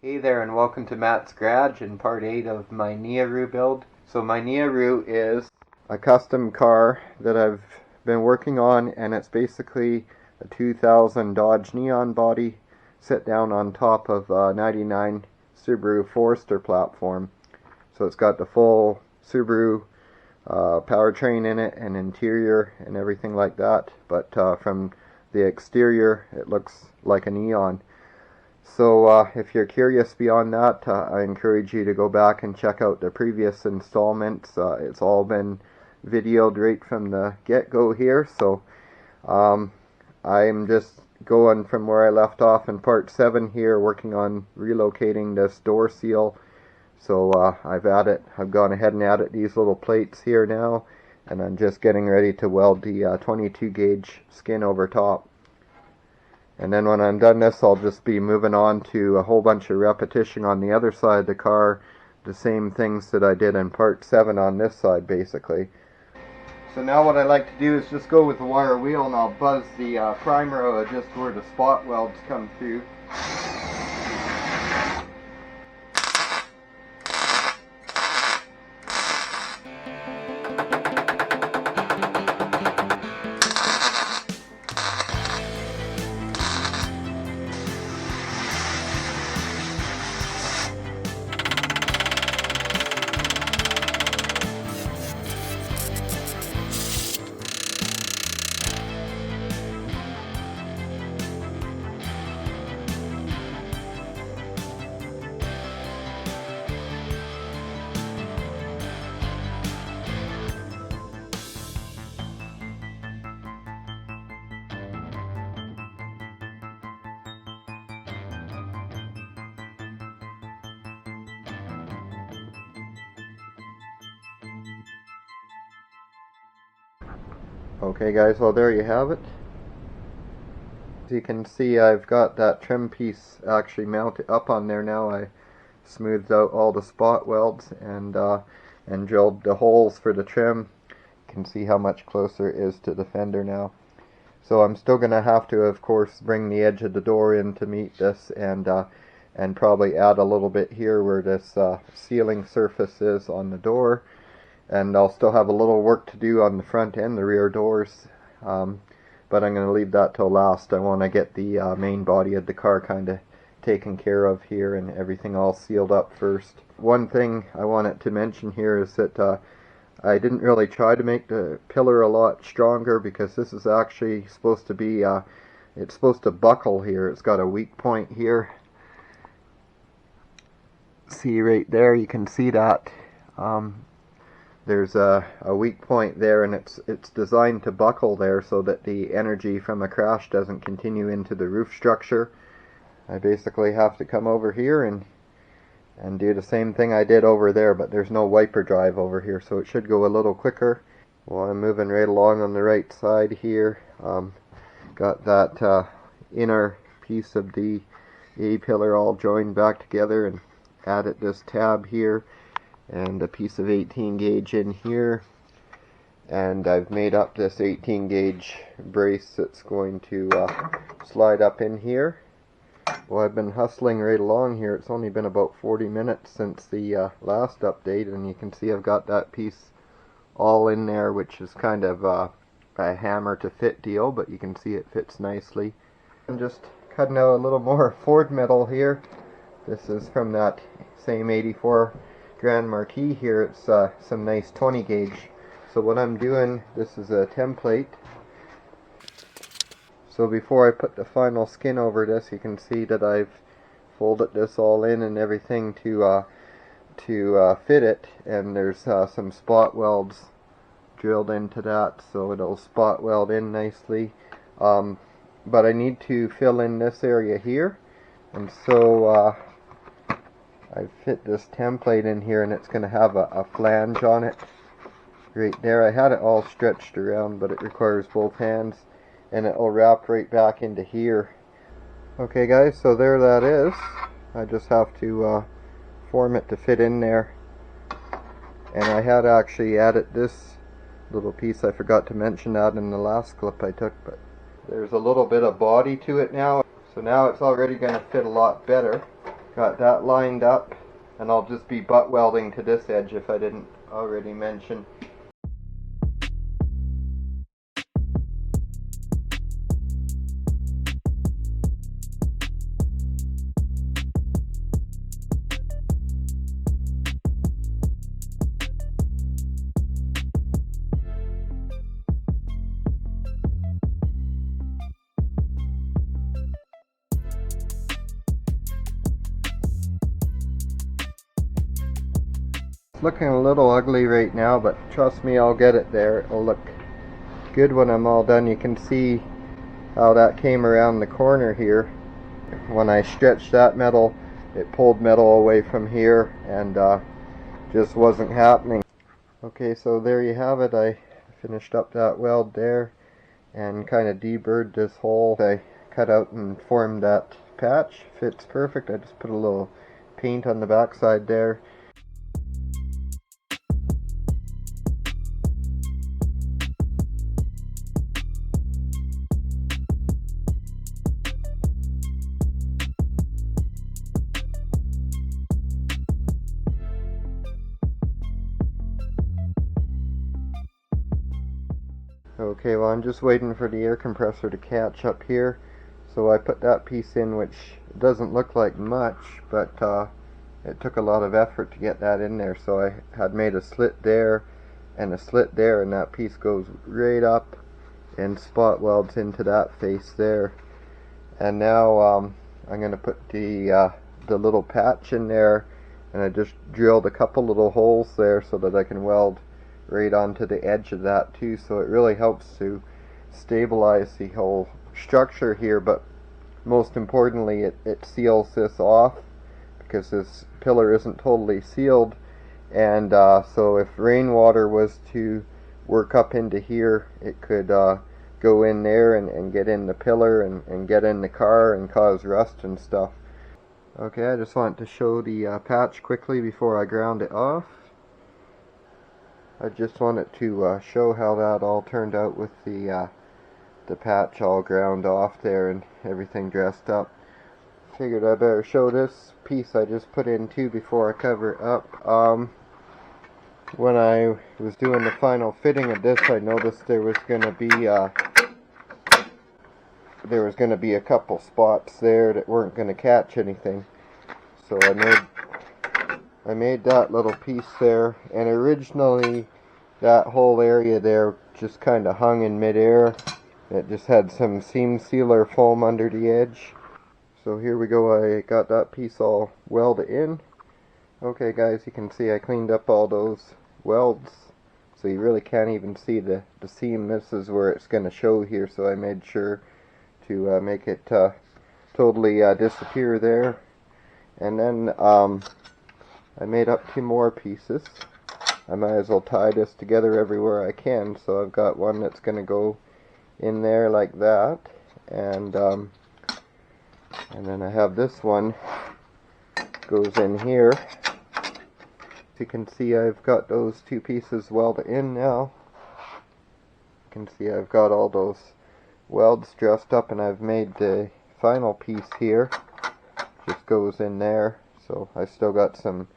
Hey there and welcome to Matt's Garage and part 8 of my Neoru build. So my Neoru is a custom car that I've been working on, and it's basically a 2000 Dodge Neon body sit down on top of a 99 Subaru Forester platform. So it's got the full Subaru powertrain in it and interior and everything like that, but from the exterior it looks like a Neon. So if you're curious beyond that, I encourage you to go back and check out the previous installments. It's all been videoed right from the get-go here, so I'm just going from where I left off in part 7 here, working on relocating this door seal. So I've gone ahead and added these little plates here now, and I'm just getting ready to weld the 22 gauge skin over top. And then when I'm done this, I'll just be moving on to a whole bunch of repetition on the other side of the car, the same things that I did in part 7 on this side basically. So now what I like to do is just go with the wire wheel, and I'll buzz the primer just where the spot welds come through. Okay guys, well there you have it. As you can see, I've got that trim piece actually mounted up on there now. I smoothed out all the spot welds and drilled the holes for the trim. You can see how much closer it is to the fender now. So I'm still going to have to, of course, bring the edge of the door in to meet this, and probably add a little bit here where this sealing surface is on the door. And I'll still have a little work to do on the front and the rear doors, but I'm going to leave that till last. I want to get the main body of the car kind of taken care of here and everything all sealed up first. One thing I wanted to mention here is that I didn't really try to make the pillar a lot stronger, because this is actually supposed to be, it's supposed to buckle here. It's got a weak point here. See right there, you can see that. There's a weak point there, and it's designed to buckle there so that the energy from a crash doesn't continue into the roof structure. I basically have to come over here and do the same thing I did over there, but there's no wiper drive over here, so it should go a little quicker. Well, I'm moving right along on the right side here. Got that inner piece of the A-pillar all joined back together, and added this tab here and a piece of 18 gauge in here, and I've made up this 18 gauge brace that's going to slide up in here. Well, I've been hustling right along here. It's only been about 40 minutes since the last update, and you can see I've got that piece all in there, which is kind of a hammer to fit deal, but you can see it fits nicely. I'm just cutting out a little more Ford metal here. This is from that same 84 Grand Marquis here. It's some nice 20 gauge. So what I'm doing, this is a template. So before I put the final skin over this, you can see that I've folded this all in and everything to fit it, and there's some spot welds drilled into that, so it'll spot weld in nicely. But I need to fill in this area here, and so I've fit this template in here, and it's going to have a flange on it right there. I had it all stretched around, but it requires both hands, and it will wrap right back into here. Okay guys, so there that is. I just have to form it to fit in there. And I had actually added this little piece. I forgot to mention that in the last clip I took, but there's a little bit of body to it now. So now it's already going to fit a lot better. Got that lined up, and I'll just be butt welding to this edge if I didn't already mention. Looking a little ugly right now, but trust me, I'll get it there. It'll look good when I'm all done. You can see how that came around the corner here. When I stretched that metal, it pulled metal away from here and just wasn't happening. Okay, so there you have it. I finished up that weld there and kind of deburred this hole. I cut out and formed that patch. Fits perfect. I just put a little paint on the backside there. Okay, well, I'm just waiting for the air compressor to catch up here, so I put that piece in, which doesn't look like much, but it took a lot of effort to get that in there. So I had made a slit there and a slit there, and that piece goes right up and spot welds into that face there. And now I'm going to put the little patch in there, and I just drilled a couple little holes there so that I can weld right onto the edge of that too, so it really helps to stabilize the whole structure here. But most importantly, it seals this off, because this pillar isn't totally sealed, and so if rainwater was to work up into here, it could go in there and get in the pillar and get in the car and cause rust and stuff. Okay, I just want to show the patch quickly before I ground it off. I just wanted to show how that all turned out with the patch all ground off there and everything dressed up. Figured I better show this piece I just put in too before I cover it up. When I was doing the final fitting of this, I noticed there was going to be a couple spots there that weren't going to catch anything. So I made that little piece there, and originally that whole area there just kind of hung in midair. It just had some seam sealer foam under the edge. So here we go, I got that piece all welded in. Okay guys, you can see I cleaned up all those welds, so you really can't even see the seam. This is where it's going to show here, so I made sure to make it totally disappear there. And then I made up 2 more pieces. I might as well tie this together everywhere I can, so I've got one that's going to go in there like that, and then I have this one goes in here. As you can see, I've got those 2 pieces welded in now. You can see I've got all those welds dressed up, and I've made the final piece here. Just goes in there. So I still got some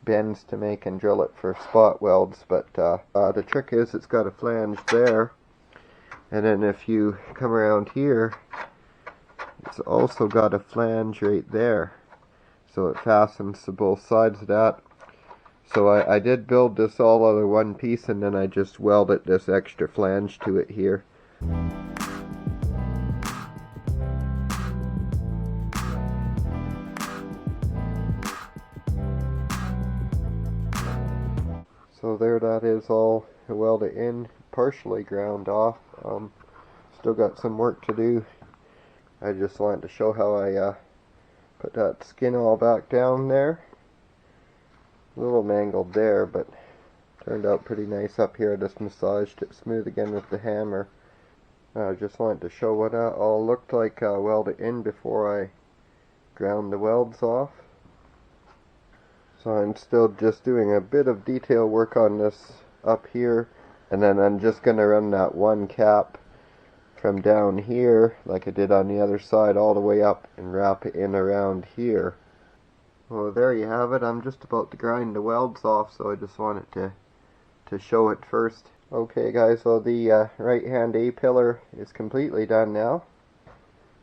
bends to make and drill it for spot welds, but the trick is it's got a flange there, and then if you come around here, it's also got a flange right there, so it fastens to both sides of that. So I did build this all out of one piece, and then I just welded this extra flange to it here. So there that is, all welded in, partially ground off. Still got some work to do. I just wanted to show how I put that skin all back down there. A little mangled there, but turned out pretty nice up here. I just massaged it smooth again with the hammer. I just wanted to show what that all looked like welded in before I ground the welds off. So I'm still just doing a bit of detail work on this up here, and then I'm just going to run that one cap from down here like I did on the other side all the way up and wrap it in around here. Well, there you have it. I'm just about to grind the welds off, so I just wanted to show it first. Okay guys, so the right hand A-pillar is completely done now.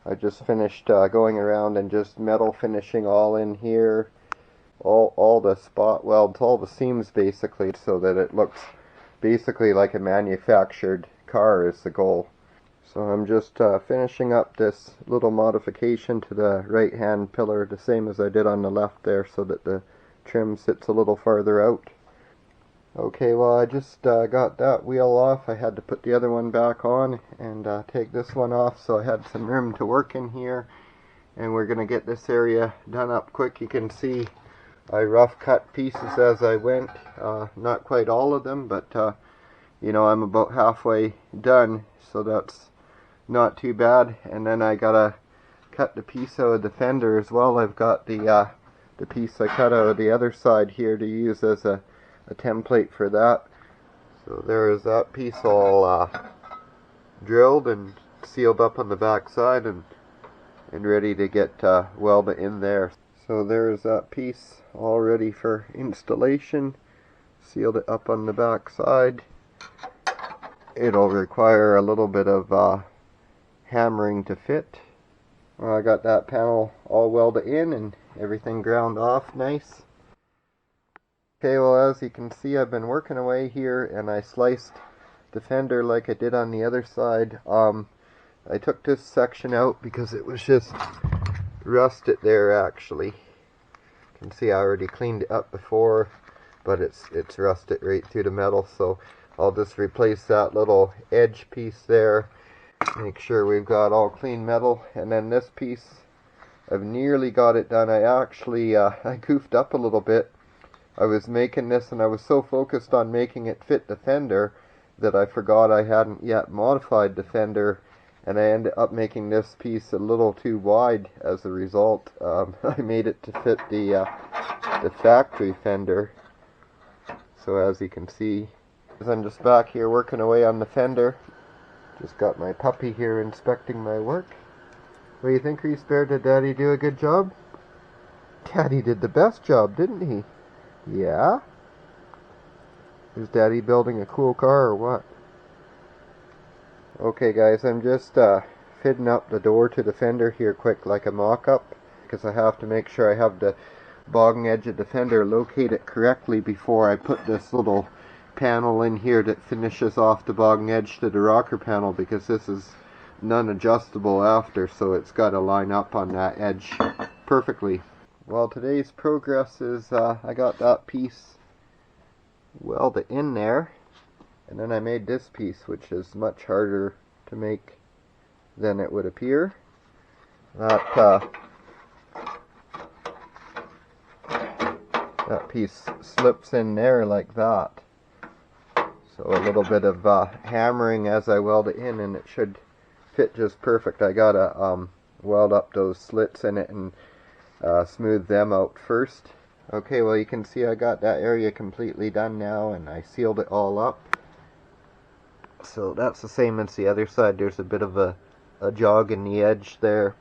I just finished going around and just metal finishing all in here, all the spot welds, all the seams basically, so that it looks basically like a manufactured car is the goal. So I'm just finishing up this little modification to the right hand pillar, the same as I did on the left there, so that the trim sits a little farther out. Okay, well I just got that wheel off. I had to put the other one back on and take this one off, so I had some room to work in here. And we're going to get this area done up quick. You can see I rough cut pieces as I went. Not quite all of them, but you know, I'm about halfway done, so that's not too bad. And then I gotta cut the piece out of the fender as well. I've got the piece I cut out of the other side here to use as a template for that. So there is that piece all drilled and sealed up on the back side and ready to get welded in there. So there's that piece all ready for installation. Sealed it up on the back side. It'll require a little bit of hammering to fit. Well, I got that panel all welded in and everything ground off nice. Okay, well as you can see, I've been working away here and I sliced the fender like I did on the other side. I took this section out because it was just rusted there actually. You can see I already cleaned it up before, but it's rusted right through the metal, so I'll just replace that little edge piece there. Make sure we've got all clean metal, and then this piece, I've nearly got it done. I actually I goofed up a little bit. I was making this and I was so focused on making it fit the fender that I forgot I hadn't yet modified the fender, and I ended up making this piece a little too wide as a result. I made it to fit the factory fender. So as you can see, I'm just back here working away on the fender. Just got my puppy here inspecting my work. What do you think, Reese Bear? Did Daddy do a good job? Daddy did the best job, didn't he? Yeah? Is Daddy building a cool car or what? Okay guys, I'm just fitting up the door to the fender here quick like a mock-up, because I have to make sure I have the bogging edge of the fender located correctly before I put this little panel in here that finishes off the bogging edge to the rocker panel, because this is non-adjustable after, so it's got to line up on that edge perfectly. Well, today's progress is I got that piece welded in there, and then I made this piece, which is much harder to make than it would appear. That piece slips in there like that. So a little bit of hammering as I weld it in, and it should fit just perfect. I gotta weld up those slits in it and smooth them out first. Okay, well you can see I got that area completely done now, and I sealed it all up. So that's the same as the other side. There's a bit of a jog in the edge there.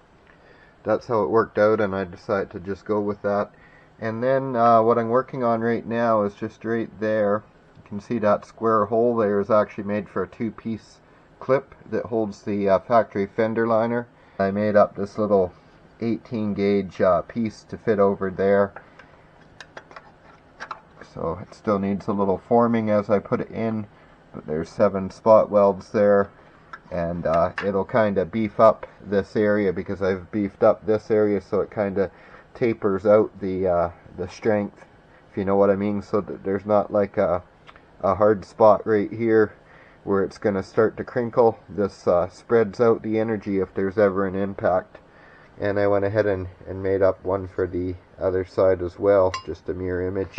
That's how it worked out, and I decided to just go with that. And then what I'm working on right now is just right there. You can see that square hole there is actually made for a two-piece clip that holds the factory fender liner. I made up this little 18 gauge piece to fit over there. So it still needs a little forming as I put it in, but there's 7 spot welds there, and it'll kind of beef up this area, because I've beefed up this area so it kind of tapers out the strength, if you know what I mean, so that there's not like a hard spot right here where it's going to start to crinkle. This spreads out the energy if there's ever an impact. And I went ahead and made up one for the other side as well, just a mirror image.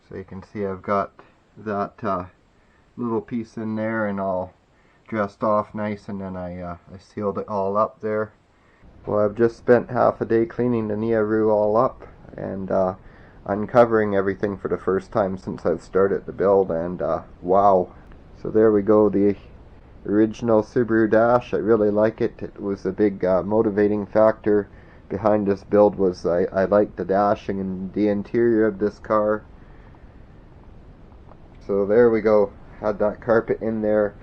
So you can see I've got that little piece in there and all dressed off nice, and then I sealed it all up there. Well, I've just spent half a day cleaning the Neoru all up and uncovering everything for the first time since I've started the build, and wow. So there we go, the original Subaru Dash. I really like it. It was a big motivating factor behind this build was I liked the dashing and the interior of this car. So there we go, had that carpet in there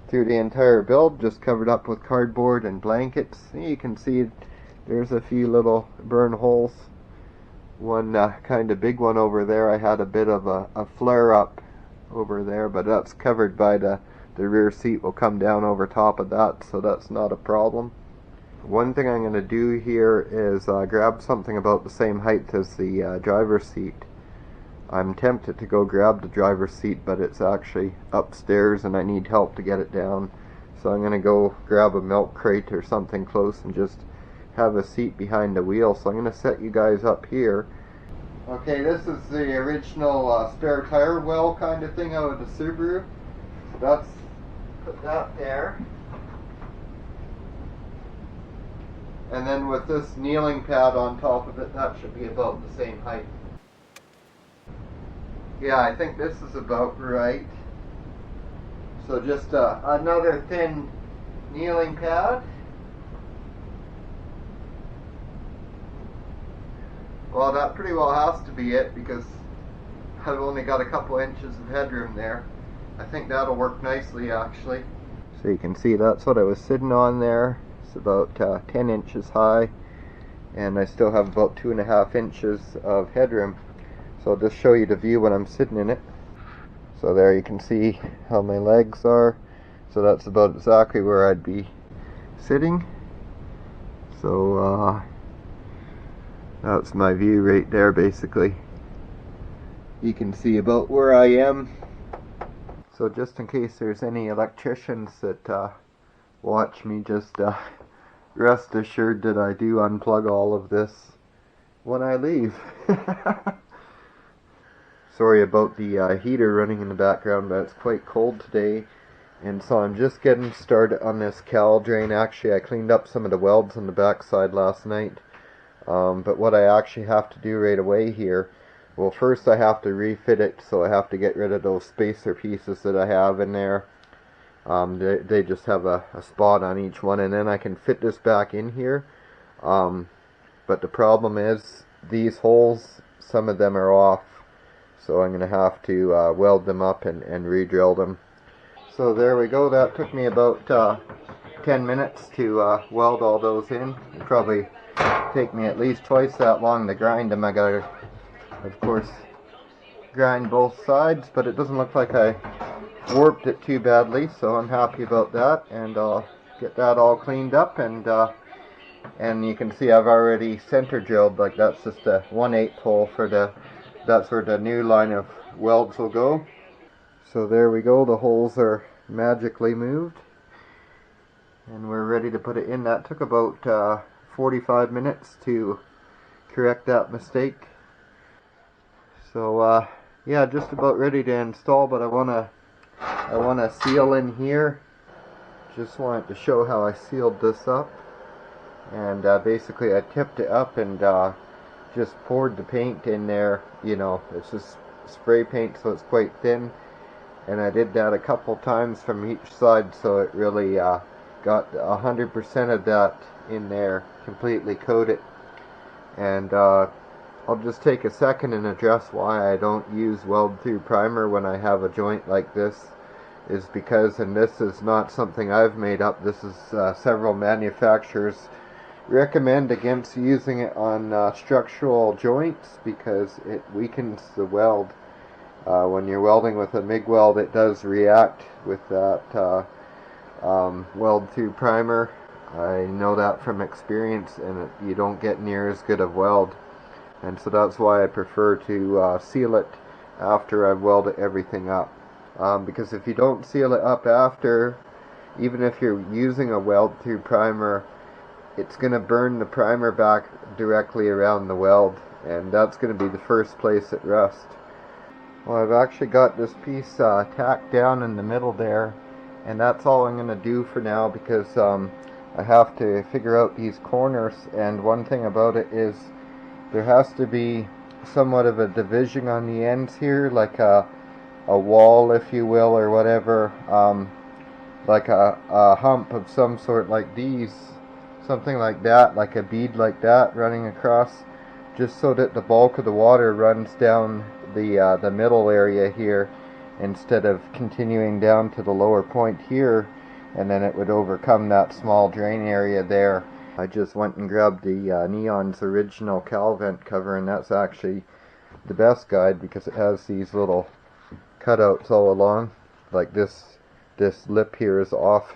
through the entire build, just covered up with cardboard and blankets. You can see there's a few little burn holes. One kind of big one over there, I had a bit of a flare up over there, but that's covered by the rear seat will come down over top of that, so that's not a problem. One thing I'm going to do here is grab something about the same height as the driver's seat. I'm tempted to go grab the driver's seat, but it's actually upstairs and I need help to get it down. So I'm going to go grab a milk crate or something close and just have a seat behind the wheel. So I'm going to set you guys up here. Okay, this is the original spare tire well kind of thing out of the Subaru. So put that there. And then with this kneeling pad on top of it, that should be about the same height. Yeah, I think this is about right. So just another thin kneeling pad. Well, that pretty well has to be it because I've only got a couple inches of headroom there. I think that'll work nicely actually. So you can see that's what I was sitting on there. It's about 10 inches high and I still have about 2.5 inches of headroom. So I'll just show you the view when I'm sitting in it. So there you can see how my legs are. So that's about exactly where I'd be sitting. So that's my view right there basically. You can see about where I am. So just in case there's any electricians that watch me, just rest assured that I do unplug all of this when I leave. Sorry about the heater running in the background, but it's quite cold today, and so I'm just getting started on this cowl drain. Actually, I cleaned up some of the welds on the backside last night, but what I actually have to do right away here, well, first I have to refit it, so I have to get rid of those spacer pieces that I have in there. They just have a spot on each one, and then I can fit this back in here. But the problem is these holes, some of them are off. So I'm going to have to weld them up and re-drill them. So there we go. That took me about 10 minutes to weld all those in. It'll probably take me at least twice that long to grind them. I got to, of course, grind both sides, but it doesn't look like I warped it too badly, so I'm happy about that. And I'll get that all cleaned up, and you can see I've already center drilled. Like that's just a 1/8 hole for the. That's where the new line of welds will go. So there we go, the holes are magically moved and we're ready to put it in. That took about 45 minutes to correct that mistake. So yeah, just about ready to install, but I wanna seal in here. Just wanted to show how I sealed this up, and basically I tipped it up and just poured the paint in there. You know, it's just spray paint, so it's quite thin, and I did that a couple times from each side, so it really got 100% of that in there, completely coated. And I'll just take a second and address why I don't use weld through primer when I have a joint like this. Is because, and this is not something I've made up, this is several manufacturers recommend against using it on structural joints because it weakens the weld. When you're welding with a MIG weld, it does react with that weld through primer. I know that from experience, and you don't get near as good of weld, and so that's why I prefer to seal it after I've welded everything up. Because if you don't seal it up after, even if you're using a weld through primer, it's going to burn the primer back directly around the weld, and that's going to be the first place it rusts. Well, I've actually got this piece tacked down in the middle there, and that's all I'm going to do for now because I have to figure out these corners. And one thing about it is there has to be somewhat of a division on the ends here, like a wall, if you will, or whatever, like a hump of some sort like these. something like that, like a bead like that running across, just so that the bulk of the water runs down the middle area here instead of continuing down to the lower point here, and then it would overcome that small drain area there. I just went and grabbed the Neon's original Cowl vent cover, and that's actually the best guide because it has these little cutouts all along. Like this lip here is off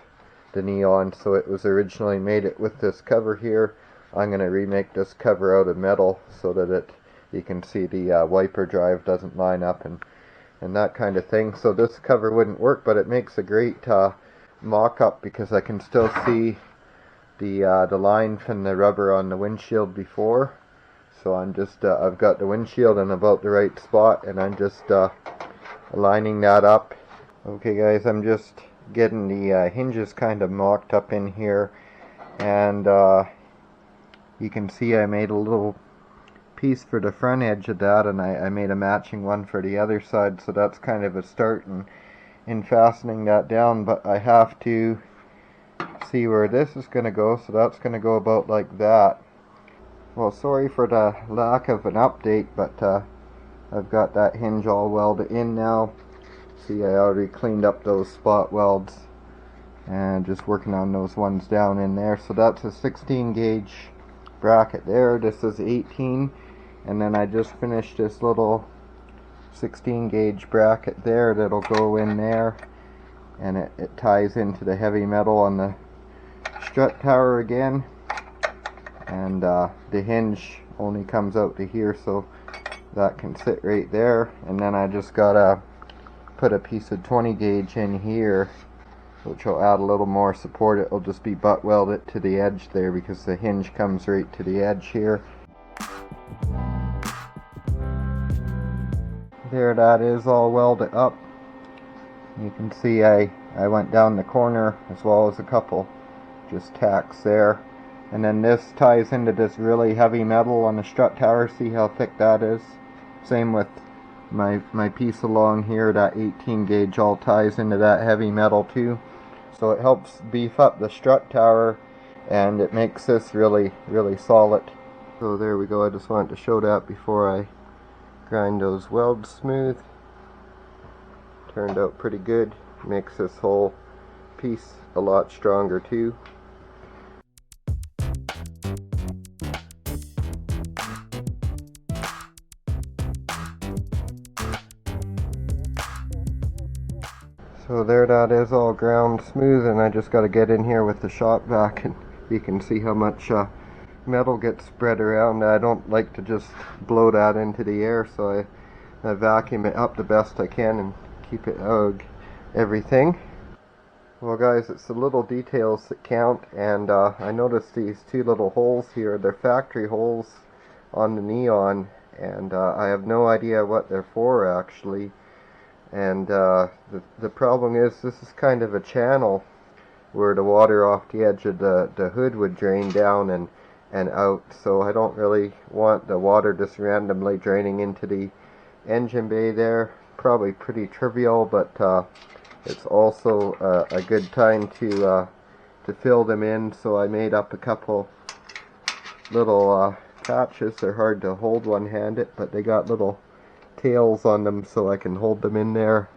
the Neon, so it was originally made it with this cover here. I'm going to remake this cover out of metal so that you can see the wiper drive doesn't line up and that kind of thing. So this cover wouldn't work, but it makes a great mock-up because I can still see the line from the rubber on the windshield before. So I'm just I've got the windshield in about the right spot, and I'm just lining that up. Okay guys, I'm just getting the hinges kind of mocked up in here, and you can see I made a little piece for the front edge of that, and I made a matching one for the other side, so that's kind of a start in fastening that down. But I have to see where this is going to go, so that's going to go about like that. Well, sorry for the lack of an update, but I've got that hinge all welded in now. See, I already cleaned up those spot welds and just working on those ones down in there. So that's a 16 gauge bracket there. This is 18, and then I just finished this little 16 gauge bracket there that'll go in there, and it ties into the heavy metal on the strut tower again. And the hinge only comes out to here, so that can sit right there. And then I just gotta put a piece of 20 gauge in here, which will add a little more support. It'll just be butt welded to the edge there because the hinge comes right to the edge here. There, that is all welded up. You can see I went down the corner as well as a couple just tacks there. And then this ties into this really heavy metal on the strut tower. See how thick that is? Same with my piece along here, that 18 gauge all ties into that heavy metal too. So it helps beef up the strut tower, and it makes this really solid. So there we go. I just wanted to show that before I grind those welds smooth. Turned out pretty good. Makes this whole piece a lot stronger too. So there, that is all ground smooth, and I just got to get in here with the shop vac, and you can see how much metal gets spread around. I don't like to just blow that into the air, so I vacuum it up the best I can and keep it out of everything. Well guys, it's the little details that count, and I noticed these two little holes here. They're factory holes on the Neon, and I have no idea what they're for actually. And the problem is, this is kind of a channel where the water off the edge of the hood would drain down and out, so I don't really want the water just randomly draining into the engine bay there. Probably pretty trivial, but it's also a good time to fill them in, so I made up a couple little patches. They're hard to hold one-handed, but they got little tails on them so I can hold them in there.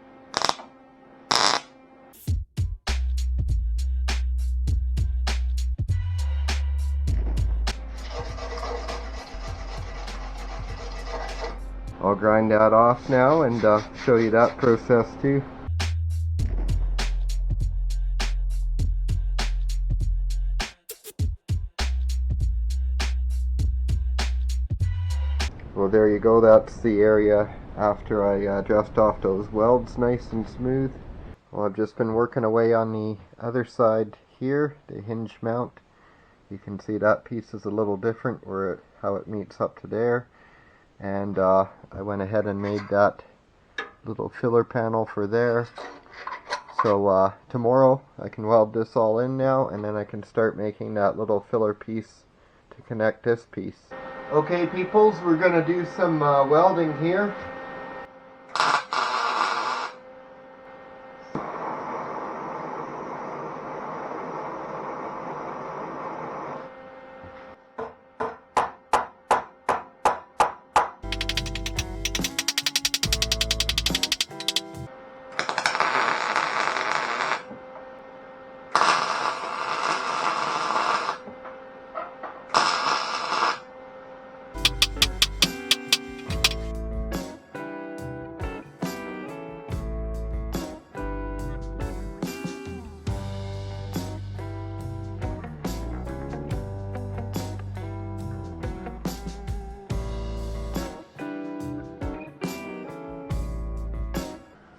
I'll grind that off now and show you that process too. Well, there you go. That's the area after I dressed off those welds nice and smooth. Well, I've just been working away on the other side here, the hinge mount. You can see that piece is a little different how it meets up to there. And I went ahead and made that little filler panel for there. So tomorrow I can weld this all in now, and then I can start making that little filler piece to connect this piece. Okay peoples, we're going to do some welding here.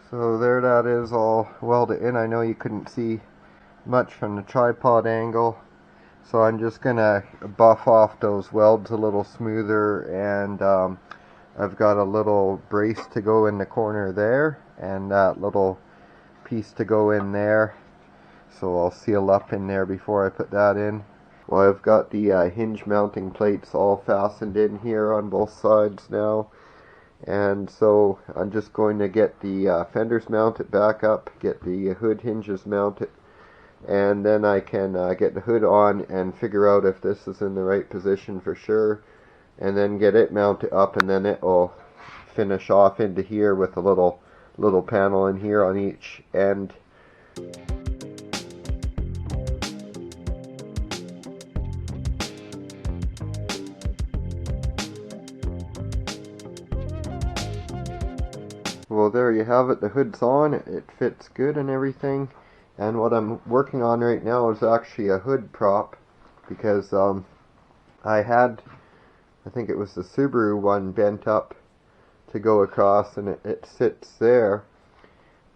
So there that is, all welded in. I know you couldn't see much from the tripod angle, so I'm just gonna buff off those welds a little smoother, and I've got a little brace to go in the corner there, and that little piece to go in there, so I'll seal up in there before I put that in. Well, I've got the hinge mounting plates all fastened in here on both sides now, and so I'm just going to get the fenders mounted back up, get the hood hinges mounted, and then I can get the hood on and figure out if this is in the right position for sure, and then get it mounted up, and then it will finish off into here with a little panel in here on each end. Well, there you have it. The hood's on. It fits good and everything. And what I'm working on right now is actually a hood prop, because I had, I think it was the Subaru one, bent up to go across, and it sits there.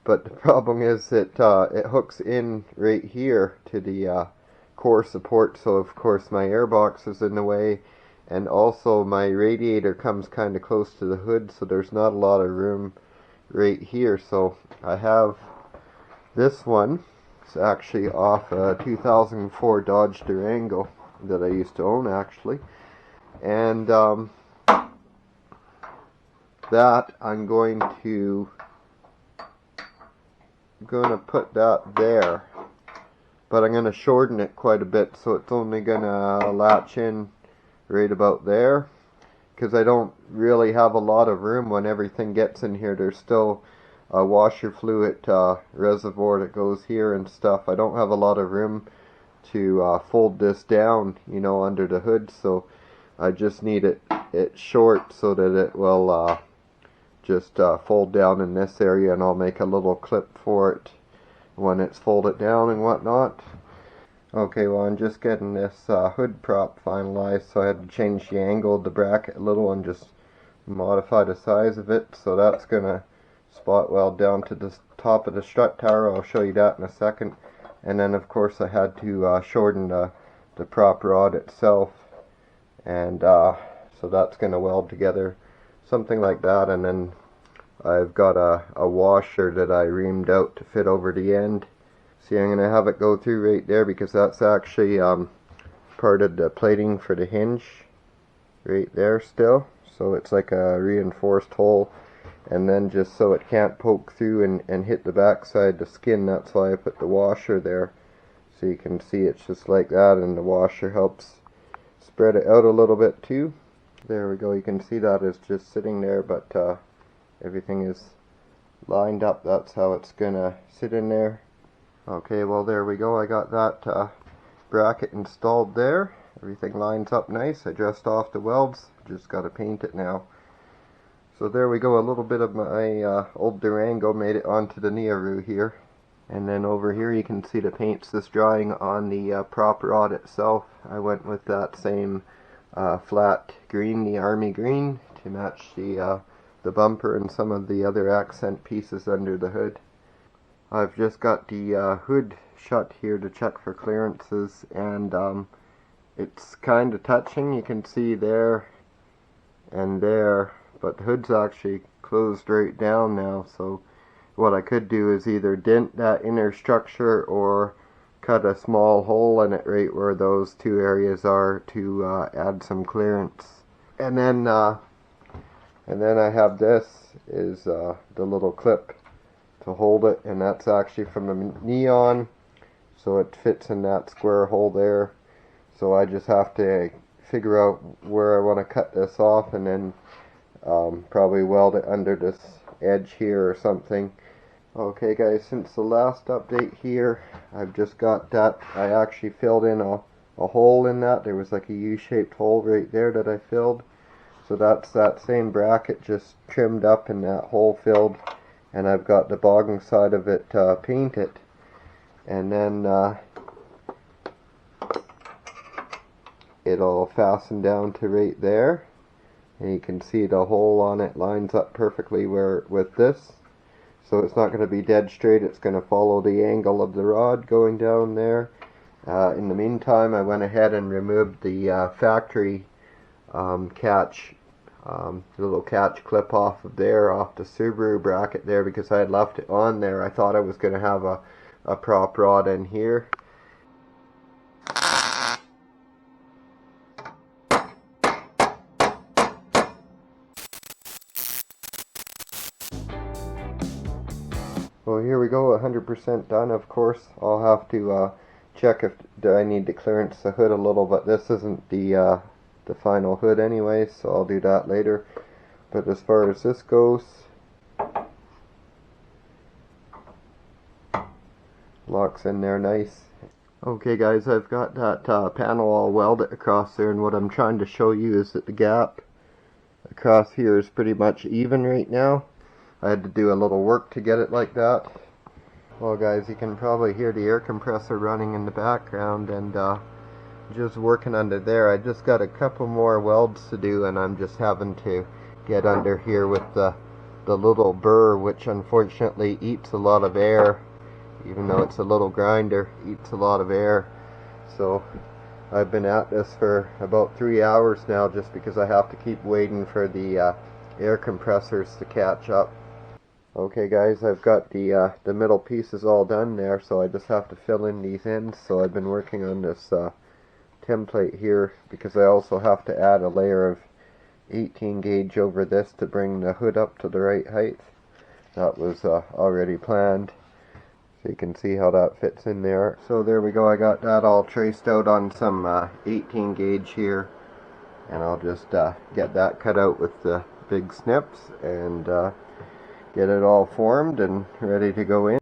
But the problem is it hooks in right here to the core support, so of course my airbox is in the way, and also my radiator comes kind of close to the hood, so there's not a lot of room right here. So I have this one. It's actually off a 2004 Dodge Durango that I used to own, actually, and that I'm going to put that there, but I'm going to shorten it quite a bit, so it's only going to latch in right about there, because I don't really have a lot of room when everything gets in here. There's still a washer fluid reservoir that goes here and stuff. I don't have a lot of room to fold this down, you know, under the hood, so I just need it short so that it will just fold down in this area, and I'll make a little clip for it when it's folded down and whatnot. Okay, well, I'm just getting this hood prop finalized, so I had to change the angle of the bracket a little and just modify the size of it, so that's gonna spot weld down to the top of the strut tower. I'll show you that in a second. And then of course I had to shorten the prop rod itself, and so that's gonna weld together something like that. And then I've got a washer that I reamed out to fit over the end. See, I'm gonna have it go through right there, because that's actually part of the plating for the hinge right there still, so it's like a reinforced hole. And then just so it can't poke through and hit the backside, the skin, that's why I put the washer there. So you can see it's just like that, and the washer helps spread it out a little bit too. There we go, you can see that is just sitting there, but everything is lined up. That's how it's gonna sit in there. Okay, well, there we go. I got that bracket installed there. Everything lines up nice. I dressed off the welds, just gotta paint it now. So there we go, a little bit of my old Durango made it onto the Neoru here. And then over here you can see the paint's just drying on the prop rod itself. I went with that same flat green, the army green, to match the bumper and some of the other accent pieces under the hood. I've just got the hood shut here to check for clearances, and it's kind of touching. You can see there and there, but the hood's actually closed right down now, so what I could do is either dent that inner structure or cut a small hole in it right where those two areas are to add some clearance. And then I have this is the little clip to hold it, and that's actually from the neon, so it fits in that square hole there. So I just have to figure out where I want to cut this off, and then probably weld it under this edge here or something. Okay guys, since the last update here, I've just got that. I actually filled in a hole in that. There was like a U-shaped hole right there that I filled. So that's that same bracket just trimmed up and that hole filled. And I've got the bogging side of it painted. And then it'll fasten down to right there. And you can see the hole on it lines up perfectly with this. so it's not going to be dead straight. It's going to follow the angle of the rod going down there. In the meantime, I went ahead and removed the factory catch, the little catch clip off of there, off the Subaru bracket there, because I had left it on there. I thought I was going to have a prop rod in here. Well, here we go, 100% done. Of course, I'll have to check if I need to clearance the hood a little, but this isn't the final hood anyway, so I'll do that later. But as far as this goes, locks in there nice. Okay guys, I've got that panel all welded across there, and what I'm trying to show you is that the gap across here is pretty much even right now. I had to do a little work to get it like that. Well guys, you can probably hear the air compressor running in the background, and just working under there. I just got a couple more welds to do, and I'm just having to get under here with the little burr, which unfortunately eats a lot of air. Even though it's a little grinder, eats a lot of air. So I've been at this for about 3 hours now, just because I have to keep waiting for the air compressors to catch up. Okay guys, I've got the middle pieces all done there, so I just have to fill in these ends. So I've been working on this template here, because I also have to add a layer of 18 gauge over this to bring the hood up to the right height. That was already planned, so you can see how that fits in there. So there we go, I got that all traced out on some 18 gauge here, and I'll just get that cut out with the big snips and get it all formed and ready to go in.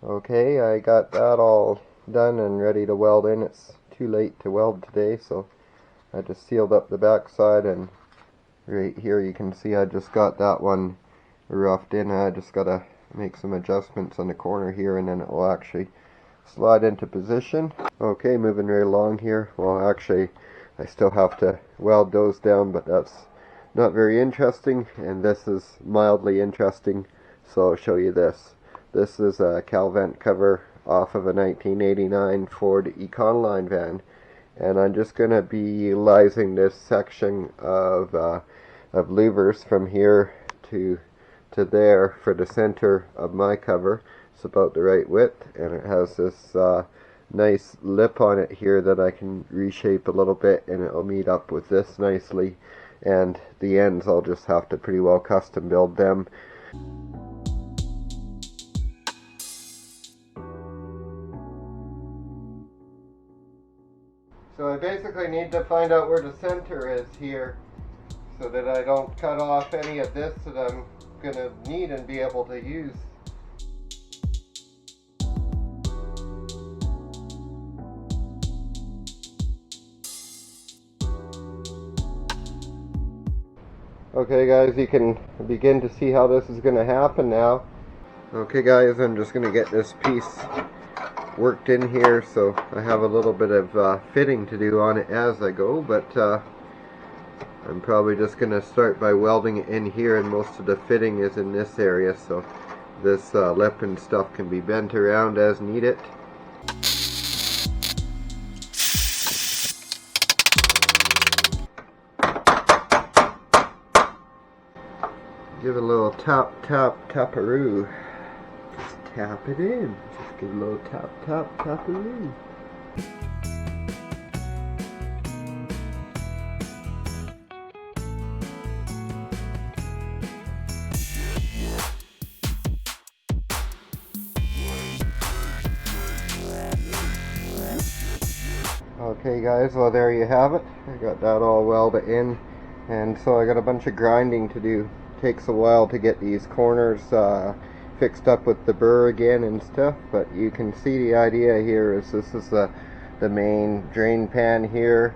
Okay, I got that all done and ready to weld in. It's too late to weld today, so I just sealed up the back side, and right here you can see I just got that one roughed in. I just gotta make some adjustments on the corner here, and then it will actually slide into position. Okay, moving right along here. Well, actually I still have to weld those down, but that's not very interesting, and this is mildly interesting, so I'll show you this. This is a Cowl vent cover off of a 1989 Ford Econoline van, and I'm just going to be utilizing this section of louvers from here to there for the center of my cover. It's about the right width, and it has this nice lip on it here that I can reshape a little bit, and it'll meet up with this nicely, and the ends I'll just have to pretty well custom build them. So I basically need to find out where the center is here, so that I don't cut off any of this that I'm going to need and be able to use. Okay guys, you can begin to see how this is going to happen now. Okay guys, I'm just going to get this piece worked in here, so I have a little bit of fitting to do on it as I go, but I'm probably just going to start by welding it in here, and most of the fitting is in this area, so this lip and stuff can be bent around as needed. Give it a little taparoo. Just tap it in. Just give a little taparoo. Okay guys, well there you have it. I got that all welded in, and so I got a bunch of grinding to do. Takes a while to get these corners fixed up with the burr again and stuff, but you can see the idea here is this is a the main drain pan here,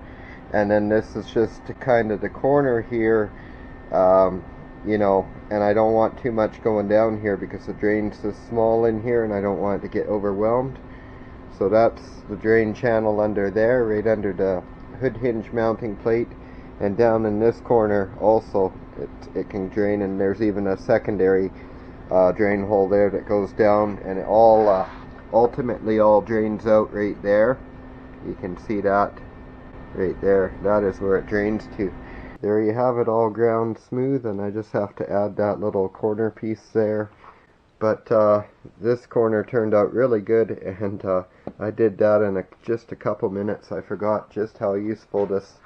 and then this is just kind of the corner here, you know, and I don't want too much going down here because the drain's so small in here and I don't want it to get overwhelmed. So that's the drain channel under there, right under the hood hinge mounting plate, and down in this corner also it can drain, and there's even a secondary drain hole there that goes down, and it all ultimately all drains out right there. You can see that right there. That is where it drains to. There you have it, all ground smooth, and I just have to add that little corner piece there. But this corner turned out really good, and I did that in just a couple minutes. I forgot just how useful this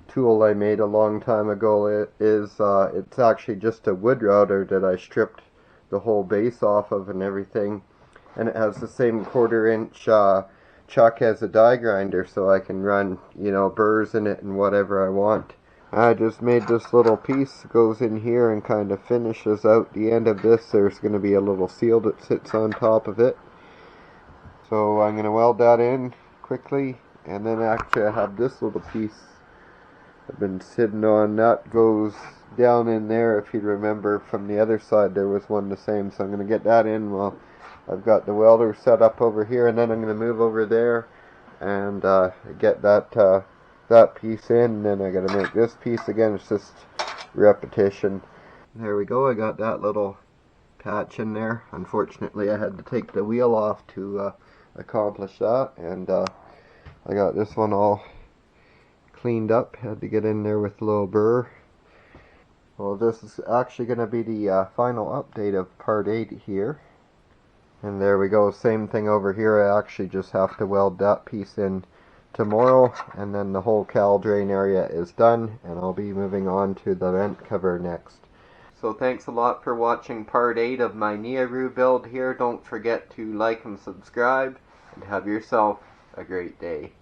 tool I made a long time ago is. It's actually just a wood router that I stripped the whole base off of and everything, and it has the same 1/4-inch chuck as a die grinder, so I can run, you know, burrs in it and whatever I want. I just made this little piece, goes in here and kind of finishes out the end of this. There's going to be a little seal that sits on top of it. So I'm going to weld that in quickly, and then actually I have this little piece I've been sitting on. That goes down in there. If you remember from the other side there was one the same, so I'm going to get that in while I've got the welder set up over here, and then I'm going to move over there and get that piece in, and then I gotta make this piece again. It's just repetition. There we go, I got that little patch in there. Unfortunately I had to take the wheel off to accomplish that, and I got this one all cleaned up. Had to get in there with a little burr. Well, this is actually going to be the final update of part 8 here. And there we go, same thing over here. I actually just have to weld that piece in tomorrow, and then the whole cowl drain area is done, and I'll be moving on to the vent cover next. So thanks a lot for watching part 8 of my Neoru build here. Don't forget to like and subscribe, and have yourself a great day.